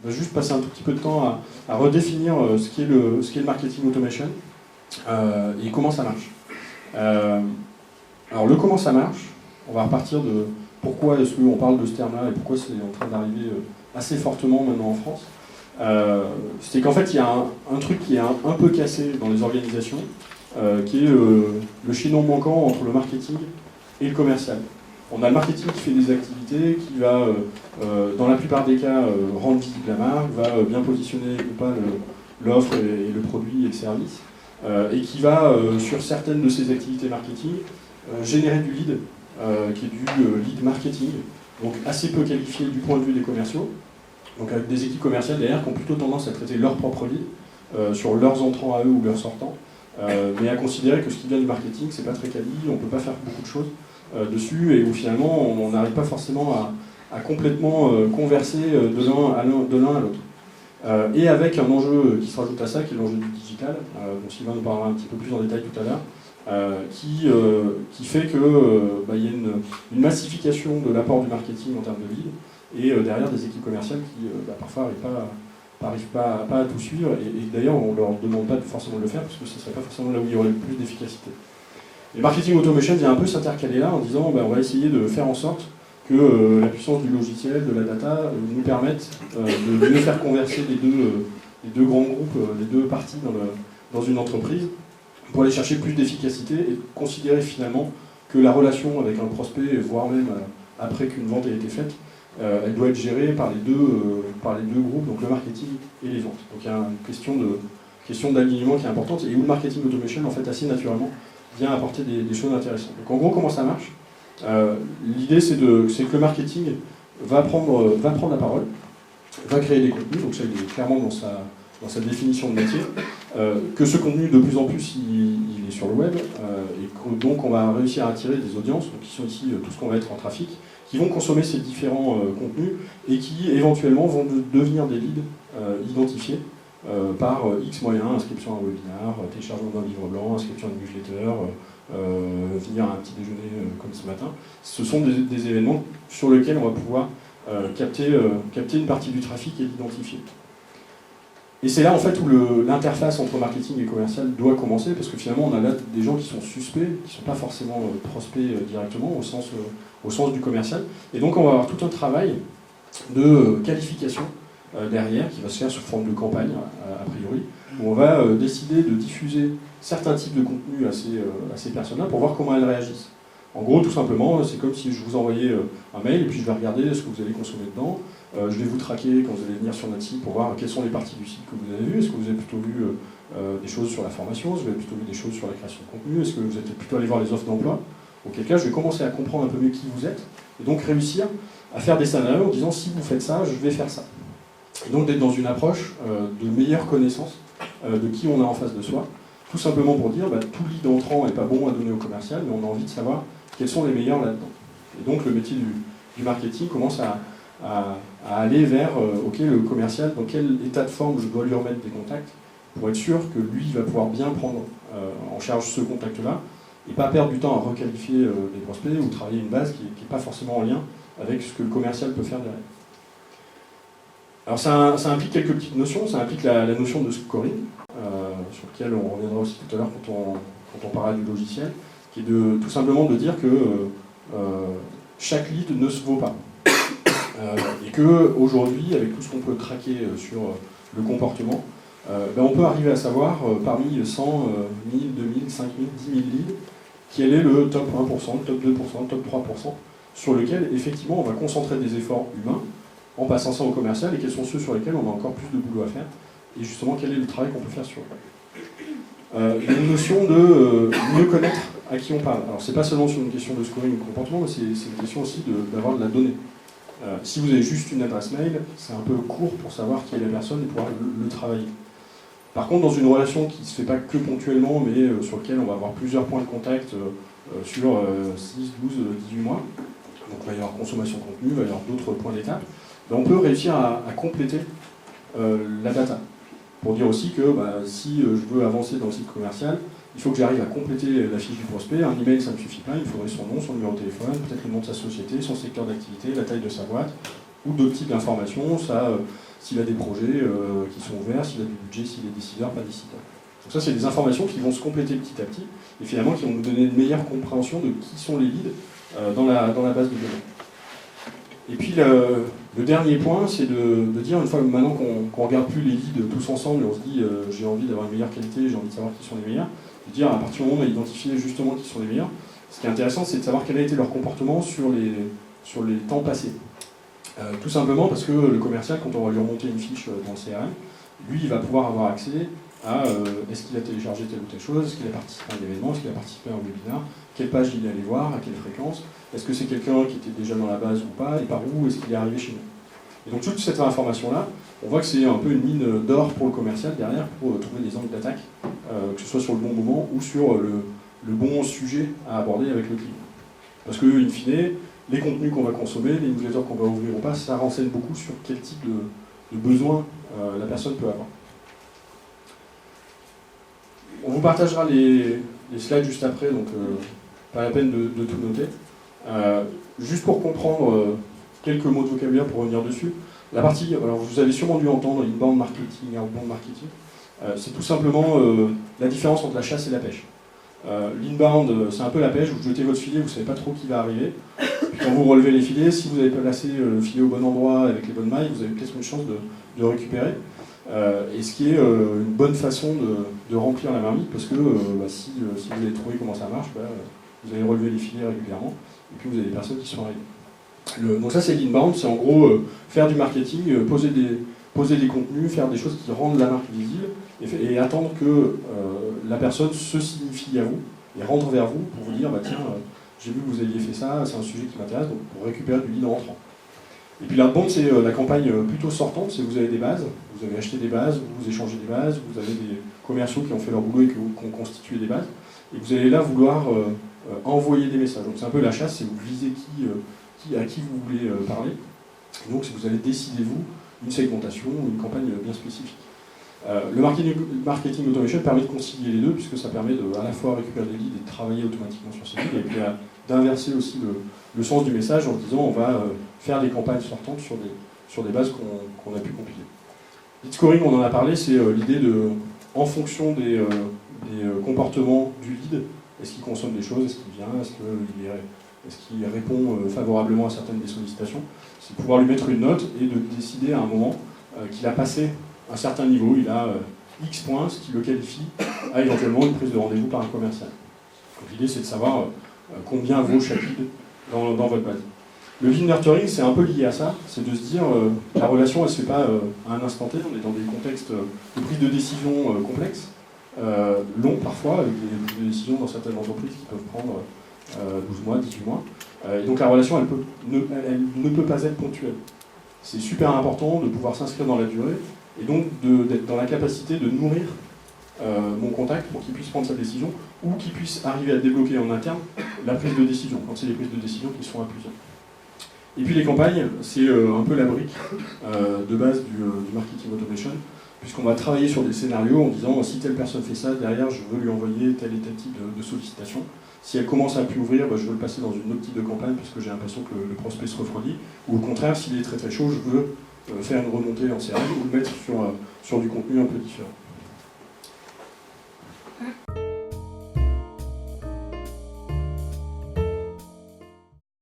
On va juste passer un tout petit peu de temps à redéfinir ce qu'est le marketing automation et comment ça marche. Alors le comment ça marche, on va repartir de pourquoi est-ce qu'on parle de ce terme-là et pourquoi c'est en train d'arriver assez fortement maintenant en France. C'est qu'en fait il y a un truc qui est un peu cassé dans les organisations, qui est le chaînon manquant entre le marketing et le commercial. On a le marketing qui fait des activités, qui va, dans la plupart des cas, rendre visible la marque, va bien positionner ou pas l'offre et le produit et le service, et qui va, sur certaines de ces activités marketing, générer du lead, qui est du lead marketing, donc assez peu qualifié du point de vue des commerciaux, donc avec des équipes commerciales derrière qui ont plutôt tendance à traiter leur propre lead, sur leurs entrants à eux ou leurs sortants, mais à considérer que ce qui vient du marketing, c'est pas très quali, on peut pas faire beaucoup de choses dessus, et où finalement on n'arrive pas forcément à complètement converser de l'un à l'autre. Et avec un enjeu qui se rajoute à ça, qui est l'enjeu du digital, dont Sylvain nous parlera un petit peu plus en détail tout à l'heure, qui fait qu'il y a une massification de l'apport du marketing en termes de lead, et derrière des équipes commerciales qui parfois n'arrivent pas à tout suivre, et d'ailleurs on ne leur demande pas forcément de le faire, parce que ce ne serait pas forcément là où il y aurait le plus d'efficacité. Et marketing automation vient un peu s'intercaler là en disant on va essayer de faire en sorte que la puissance du logiciel, de la data, nous permette de mieux faire converser les deux grands groupes, les deux parties dans une entreprise, pour aller chercher plus d'efficacité et considérer finalement que la relation avec un prospect, voire même après qu'une vente ait été faite, elle doit être gérée par les deux groupes, donc le marketing et les ventes. Donc il y a une question d'alignement qui est importante, et où le marketing automation, en fait, assez naturellement, vient apporter des choses intéressantes. Donc en gros, comment ça marche ? L'idée, c'est que le marketing va prendre la parole, va créer des contenus, donc ça il est clairement dans sa définition de métier, que ce contenu de plus en plus il est sur le web, et que, donc on va réussir à attirer des audiences, donc qui sont ici tout ce qu'on va être en trafic, qui vont consommer ces différents contenus et qui éventuellement vont devenir des leads identifiés par X moyens, inscription à un webinar, téléchargement d'un livre blanc, inscription à une newsletter, venir à un petit déjeuner comme ce matin. Ce sont des événements sur lesquels on va pouvoir capter une partie du trafic et l'identifier. Et c'est là en fait où l'interface entre marketing et commercial doit commencer, parce que finalement on a là des gens qui sont suspects, qui ne sont pas forcément prospects directement au sens du commercial. Et donc on va avoir tout un travail de qualification derrière, qui va se faire sous forme de campagne, a priori, où on va décider de diffuser certains types de contenus à ces personnes-là pour voir comment elles réagissent. En gros, tout simplement, c'est comme si je vous envoyais un mail, et puis je vais regarder ce que vous allez consommer dedans, je vais vous traquer quand vous allez venir sur notre site pour voir quelles sont les parties du site que vous avez vues, est-ce que vous avez plutôt vu des choses sur la formation, est-ce que vous avez plutôt vu des choses sur la création de contenu, est-ce que vous êtes plutôt allé voir les offres d'emploi, auquel cas je vais commencer à comprendre un peu mieux qui vous êtes, et donc réussir à faire des scénarios en disant si vous faites ça, je vais faire ça. Et donc d'être dans une approche de meilleure connaissance de qui on a en face de soi, tout simplement pour dire tout lead entrant n'est pas bon à donner au commercial, mais on a envie de savoir quels sont les meilleurs là-dedans. Et donc le métier du marketing commence à aller vers le commercial, dans quel état de forme je dois lui remettre des contacts, pour être sûr que lui va pouvoir bien prendre en charge ce contact-là, et pas perdre du temps à requalifier les prospects ou travailler une base qui n'est pas forcément en lien avec ce que le commercial peut faire derrière. Alors ça implique quelques petites notions, ça implique la notion de scoring, sur lequel on reviendra aussi tout à l'heure quand on parlera du logiciel, qui est tout simplement de dire que chaque lead ne se vaut pas. Et qu'aujourd'hui, avec tout ce qu'on peut traquer sur le comportement, on peut arriver à savoir, parmi 100, 1000, 2000, 5000, 10 000 leads, quel est le top 1%, le top 2%, le top 3%, sur lequel, effectivement, on va concentrer des efforts humains, en passant ça au commercial, et quels sont ceux sur lesquels on a encore plus de boulot à faire, et justement quel est le travail qu'on peut faire sur eux. Il y a une notion de mieux connaître à qui on parle. Alors c'est pas seulement sur une question de scoring ou de comportement, mais c'est une question aussi d'avoir de la donnée. Si vous avez juste une adresse mail, c'est un peu court pour savoir qui est la personne et pouvoir le travailler. Par contre, dans une relation qui ne se fait pas que ponctuellement, mais sur laquelle on va avoir plusieurs points de contact sur 6, 12, 18 mois, donc il va y avoir consommation de contenu, il va y avoir d'autres points d'étape, on peut réussir à compléter la data. Pour dire aussi que si je veux avancer dans le cycle commercial, il faut que j'arrive à compléter la fiche du prospect. Un email, ça ne me suffit pas, il faudrait son nom, son numéro de téléphone, peut-être le nom de sa société, son secteur d'activité, la taille de sa boîte, ou d'autres types d'informations, sa s'il a des projets qui sont ouverts, s'il a du budget, s'il est décideur, pas décideur. Donc ça, c'est des informations qui vont se compléter petit à petit, et finalement qui vont nous donner une meilleure compréhension de qui sont les leads dans la base de données. Et puis le dernier point, c'est de dire, une fois maintenant qu'on ne regarde plus les leads tous ensemble, et on se dit j'ai envie d'avoir une meilleure qualité, j'ai envie de savoir qui sont les meilleurs, de dire à partir du moment où on a identifié justement qui sont les meilleurs, ce qui est intéressant, c'est de savoir quel a été leur comportement sur les temps passés. Tout simplement parce que le commercial, quand on va lui remonter une fiche dans le CRM, lui, il va pouvoir avoir accès à est-ce qu'il a téléchargé telle ou telle chose, est-ce qu'il a participé à un événement, est-ce qu'il a participé à un webinaire, quelle page il est allé voir, à quelle fréquence, est-ce que c'est quelqu'un qui était déjà dans la base ou pas, et par où est-ce qu'il est arrivé chez nous. Et donc toute cette information-là, on voit que c'est un peu une mine d'or pour le commercial derrière pour trouver des angles d'attaque, que ce soit sur le bon moment ou sur le bon sujet à aborder avec le client. Parce que, in fine, les contenus qu'on va consommer, les newsletters qu'on va ouvrir ou pas, ça renseigne beaucoup sur quel type de besoin la personne peut avoir. On vous partagera les slides juste après, donc pas la peine de tout noter. Juste pour comprendre quelques mots de vocabulaire pour revenir dessus, la partie, alors vous avez sûrement dû entendre inbound marketing et outbound marketing, c'est tout simplement la différence entre la chasse et la pêche. L'inbound, c'est un peu la pêche, vous jetez votre filet, vous ne savez pas trop qui va arriver. Puis quand vous relevez les filets, si vous avez placé le filet au bon endroit avec les bonnes mailles, vous avez peut-être une chance de récupérer. Et ce qui est une bonne façon de remplir la marmite, parce que si vous avez trouvé comment ça marche, vous allez relever les filets régulièrement, et puis vous avez des personnes qui sont arrivées. Donc ça c'est l'inbound, c'est en gros faire du marketing, poser des contenus, faire des choses qui rendent la marque visible, et attendre que la personne se signifie à vous, et rentre vers vous pour vous dire, tiens, j'ai vu que vous aviez fait ça, c'est un sujet qui m'intéresse, donc pour récupérer du lead en rentrant. Et puis l'outbound, c'est la campagne plutôt sortante, c'est que vous avez des bases, vous avez acheté des bases, vous échangez des bases, vous avez des commerciaux qui ont fait leur boulot et qui ont constitué des bases, et vous allez là vouloir envoyer des messages. Donc c'est un peu la chasse, c'est vous visez à qui vous voulez parler, et donc vous allez décider vous une segmentation ou une campagne bien spécifique. Le marketing automation permet de concilier les deux, puisque ça permet à la fois récupérer des leads et de travailler automatiquement sur ces leads, et puis d'inverser aussi le sens du message en disant on va faire des campagnes sortantes sur des bases qu'on a pu compiler. Lead scoring, on en a parlé, c'est l'idée en fonction des comportements du lead, est-ce qu'il consomme des choses, est-ce qu'il vient, est-ce qu'il répond favorablement à certaines des sollicitations, c'est pouvoir lui mettre une note et de décider à un moment qu'il a passé un certain niveau, il a X points, ce qui le qualifie à éventuellement une prise de rendez-vous par un commercial. Donc l'idée c'est de savoir combien vaut chaque lead dans votre base. Le lead nurturing c'est un peu lié à ça, c'est de se dire la relation elle ne se fait pas à un instant T, on est dans des contextes de prise de décision complexes, longs parfois, avec des prises de décision dans certaines entreprises qui peuvent prendre 12 mois, 18 mois. Et donc la relation elle ne peut pas être ponctuelle. C'est super important de pouvoir s'inscrire dans la durée et donc d'être dans la capacité de nourrir mon contact pour qu'il puisse prendre sa décision ou qu'il puisse arriver à débloquer en interne la prise de décision, quand c'est des prises de décision qui sont à plusieurs. Et puis les campagnes, c'est un peu la brique de base du marketing automation, puisqu'on va travailler sur des scénarios en disant si telle personne fait ça, derrière je veux lui envoyer tel et tel type de sollicitation. Si elle commence à plus ouvrir, je veux le passer dans une autre type de campagne parce que j'ai l'impression que le prospect se refroidit. Ou au contraire, s'il est très très chaud, je veux faire une remontée en CRM ou le mettre sur du contenu un peu différent.